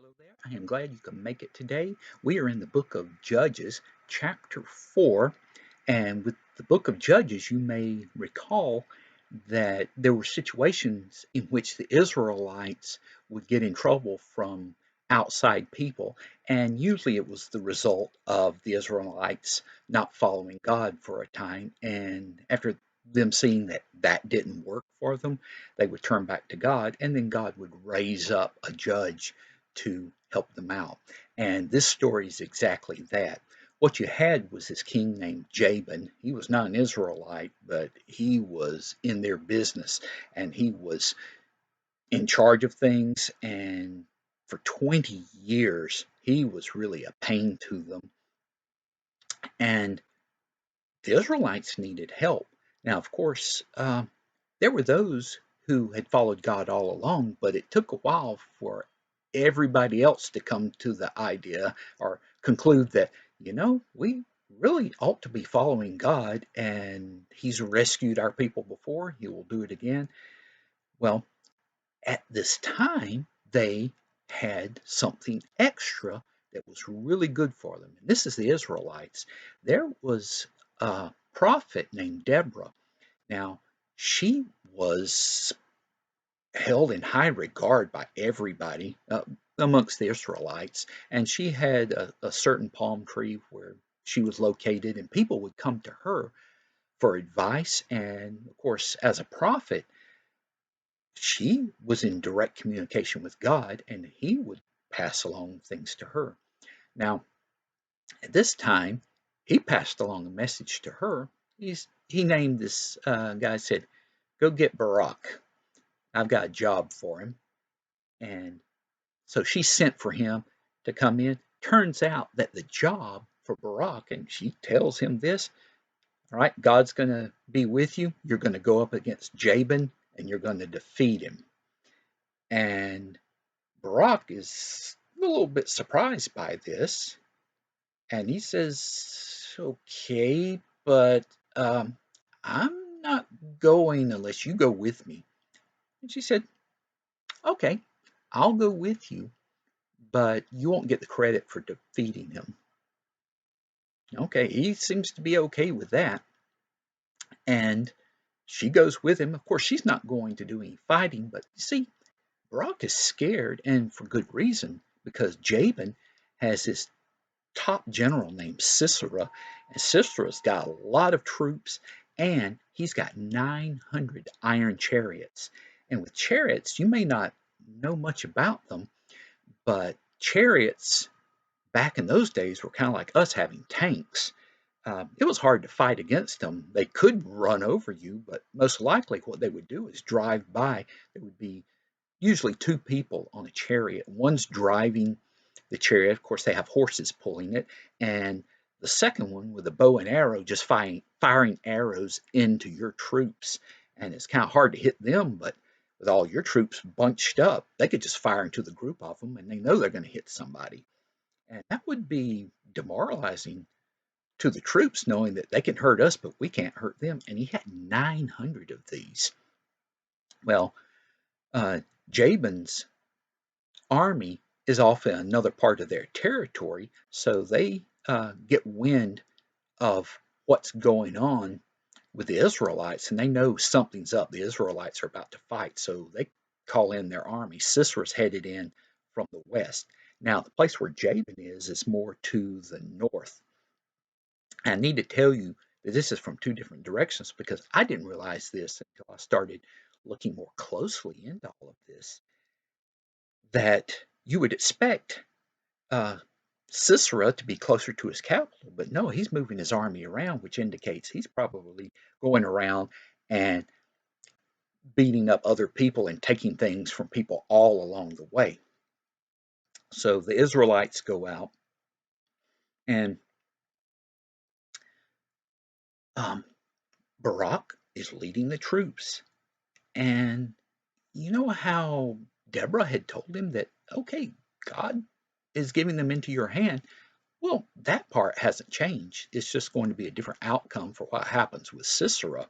Hello there. I am glad you can make it today. We are in the book of Judges, chapter 4. And with the book of Judges, you may recall that there were situations in which the Israelites would get in trouble from outside people. And usually it was the result of the Israelites not following God for a time. And after them seeing that that didn't work for them, they would turn back to God, and then God would raise up a judge to help them out. And this story is exactly that. What you had was this king named Jabin. He was not an Israelite, but he was in their business and he was in charge of things. And for 20 years, he was really a pain to them. And the Israelites needed help. Now, of course, there were those who had followed God all along, but it took a while for everybody else to come to the idea or conclude that, we really ought to be following God and He's rescued our people before, He will do it again. Well, at this time, they had something extra that was really good for them. And this is the Israelites. There was a prophet named Deborah. Now, she was held in high regard by everybody amongst the Israelites, and she had a certain palm tree where she was located, and people would come to her for advice. And of course, as a prophet, she was in direct communication with God, and He would pass along things to her. Now, at this time, He passed along a message to her. He named this guy, said, "Go get Barak. I've got a job for him." And so she sent for him to come in. Turns out that the job for Barak, and she tells him this, all right, God's going to be with you. You're going to go up against Jabin and you're going to defeat him. And Barak is a little bit surprised by this. And he says, okay, but I'm not going unless you go with me. And she said, okay, I'll go with you, but you won't get the credit for defeating him. Okay, he seems to be okay with that. And she goes with him. Of course, she's not going to do any fighting, but you see, Brock is scared, and for good reason, because Jabin has this top general named Sisera, and Sisera's got a lot of troops, and he's got 900 iron chariots. And with chariots, you may not know much about them, but chariots back in those days were kind of like us having tanks. It was hard to fight against them. They could run over you, but most likely what they would do is drive by. There would be usually two people on a chariot. One's driving the chariot. Of course, they have horses pulling it. And the second one with a bow and arrow just firing arrows into your troops. And it's kind of hard to hit them, but with all your troops bunched up, they could just fire into the group of them and they know they're going to hit somebody. And that would be demoralizing to the troops, knowing that they can hurt us, but we can't hurt them. And he had 900 of these. Well, uh, Jabin's army is off in another part of their territory, so they get wind of what's going on with the Israelites, and they know something's up. The Israelites are about to fight, so they call in their army. Sisera's headed in from the west. Now, the place where Jabin is more to the north. I need to tell you that this is from two different directions because I didn't realize this until I started looking more closely into all of this. That you would expect uh, Sisera to be closer to his capital, but no, he's moving his army around, which indicates he's probably going around and beating up other people and taking things from people all along the way. So the Israelites go out, and um, Barak is leading the troops. And you know how Deborah had told him that, okay, God is giving them into your hand? Well, that part hasn't changed. It's just going to be a different outcome for what happens with Sisera.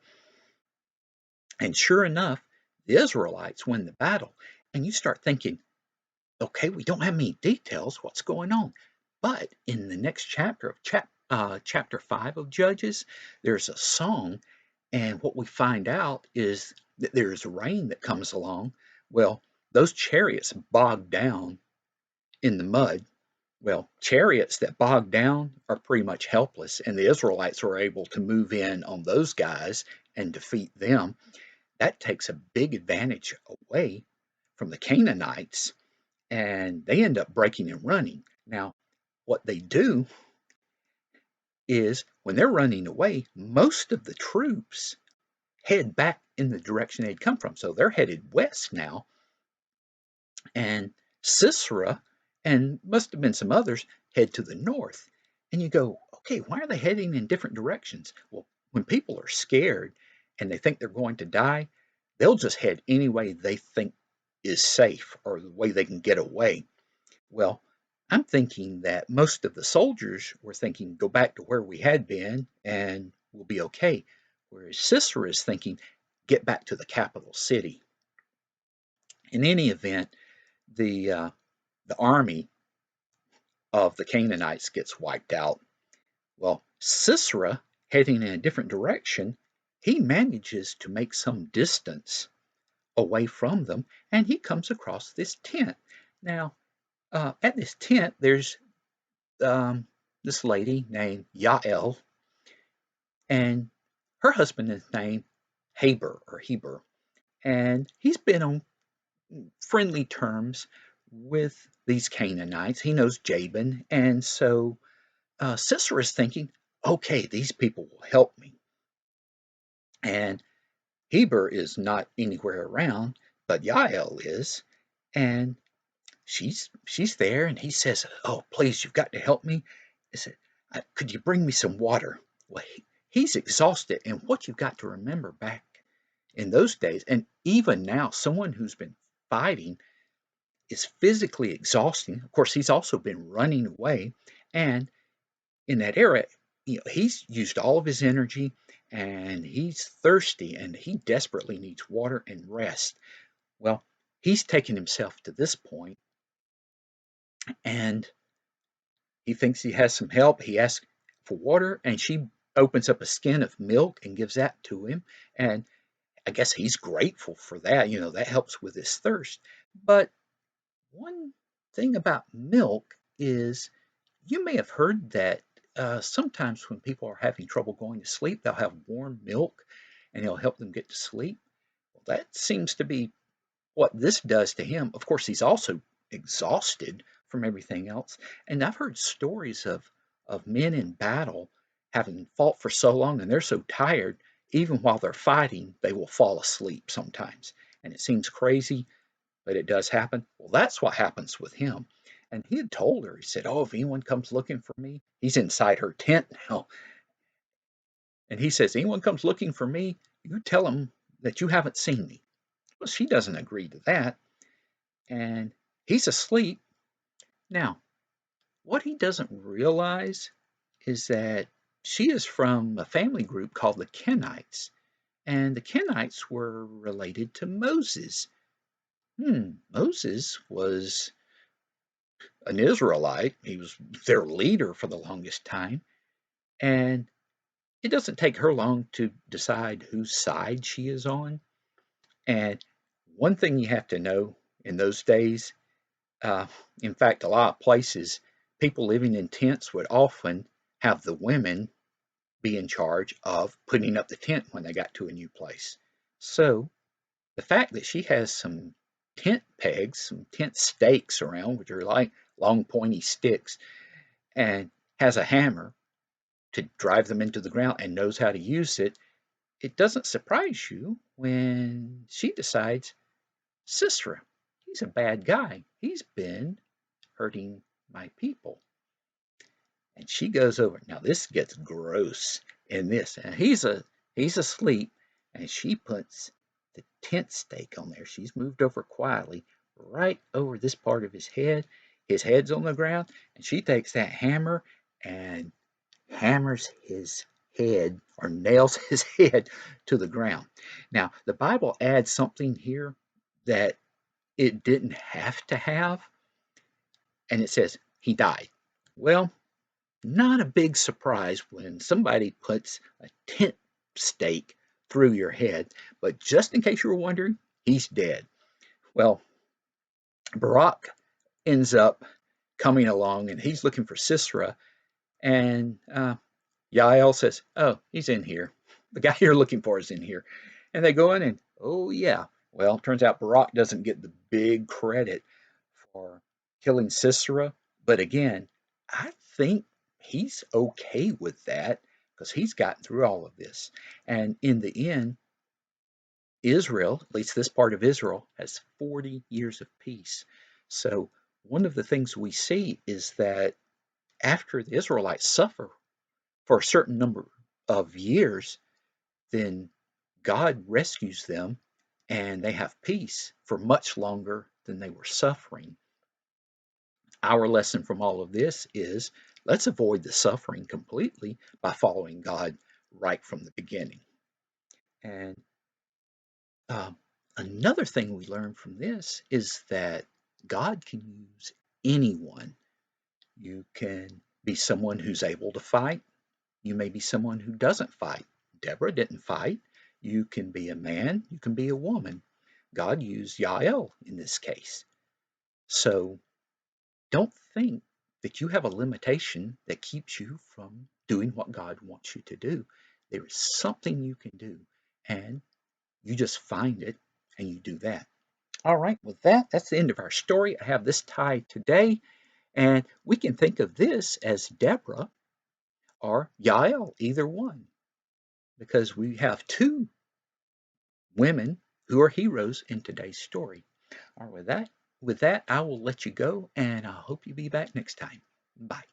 And sure enough, the Israelites win the battle. And you start thinking, okay, we don't have any details. What's going on? But in the next chapter of chapter 5 of Judges, there's a song, and what we find out is that there's rain that comes along. Well, those chariots bog down in the mud. Well, chariots that bog down are pretty much helpless, and the Israelites were able to move in on those guys and defeat them. That takes a big advantage away from the Canaanites, and they end up breaking and running. Now, what they do is when they're running away, most of the troops head back in the direction they'd come from. So they're headed west now, and Sisera and must have been some others head to the north. And you go, okay, why are they heading in different directions? Well, when people are scared and they think they're going to die, they'll just head any way they think is safe or the way they can get away. Well, I'm thinking that most of the soldiers were thinking, go back to where we had been and we'll be okay. Whereas Sisera is thinking, get back to the capital city. In any event, the army of the Canaanites gets wiped out. Well, Sisera, heading in a different direction, he manages to make some distance away from them, and he comes across this tent. Now, at this tent, there's this lady named Yael, and her husband is named Heber, and he's been on friendly terms with these Canaanites. He knows Jabin, and so Sisera is thinking, okay, these people will help me. And Heber is not anywhere around, but Yael is, and she's there, and he says, "Oh, please, you've got to help me." I said, "Could you bring me some water?" Well, he's exhausted, and what you've got to remember back in those days, and even now, someone who's been fighting is physically exhausting. Of course, he's also been running away, and in that era, he's used all of his energy, and he's thirsty, and he desperately needs water and rest. Well, he's taken himself to this point, and he thinks he has some help. He asks for water, and she opens up a skin of milk and gives that to him. And I guess he's grateful for that. That helps with his thirst. But one thing about milk is you may have heard that sometimes when people are having trouble going to sleep, they'll have warm milk and it'll help them get to sleep. Well, that seems to be what this does to him. Of course, he's also exhausted from everything else. And I've heard stories of men in battle having fought for so long and they're so tired, even while they're fighting, they will fall asleep sometimes. And it seems crazy, but it does happen. Well, that's what happens with him. And he had told her, he said, "Oh, if anyone comes looking for me," he's inside her tent now. And he says, "Anyone comes looking for me, you tell them that you haven't seen me." Well, she doesn't agree to that. And he's asleep. Now, what he doesn't realize is that she is from a family group called the Kenites. And the Kenites were related to Moses. Moses was an Israelite. He was their leader for the longest time. And it doesn't take her long to decide whose side she is on. And one thing you have to know in those days, uh, in fact, a lot of places, people living in tents would often have the women be in charge of putting up the tent when they got to a new place. So the fact that she has some tent pegs, some tent stakes around, which are like long pointy sticks, and has a hammer to drive them into the ground and knows how to use it, it doesn't surprise you when she decides, Sisera, he's a bad guy. He's been hurting my people. And she goes over. Now this gets gross in this. And he's asleep, and she puts the tent stake on there. She's moved over quietly, right over this part of his head. His head's on the ground, and she takes that hammer and hammers his head or nails his head to the ground. Now, the Bible adds something here that it didn't have to have. and it says he died. Well, not a big surprise when somebody puts a tent stake through your head, but just in case you were wondering, he's dead. Well, Barak ends up coming along and he's looking for Sisera, and Yael says, "Oh, he's in here. The guy you're looking for is in here." And they go in and, oh, yeah. Well, turns out Barak doesn't get the big credit for killing Sisera. But again, I think he's okay with that because he's gotten through all of this. And in the end, Israel, at least this part of Israel, has 40 years of peace. So one of the things we see is that after the Israelites suffer for a certain number of years, then God rescues them and they have peace for much longer than they were suffering. Our lesson from all of this is let's avoid the suffering completely by following God right from the beginning. And um, another thing we learn from this is that God can use anyone. You can be someone who's able to fight. You may be someone who doesn't fight. Deborah didn't fight. You can be a man. You can be a woman. God used Yael in this case. So don't think that you have a limitation that keeps you from doing what God wants you to do. There is something you can do, and you just find it and you do that. All right, with that, that's the end of our story. I have this tied today, and we can think of this as Deborah or Yael, either one, because we have two women who are heroes in today's story. All right, with that, I will let you go, and I hope you be back next time. Bye.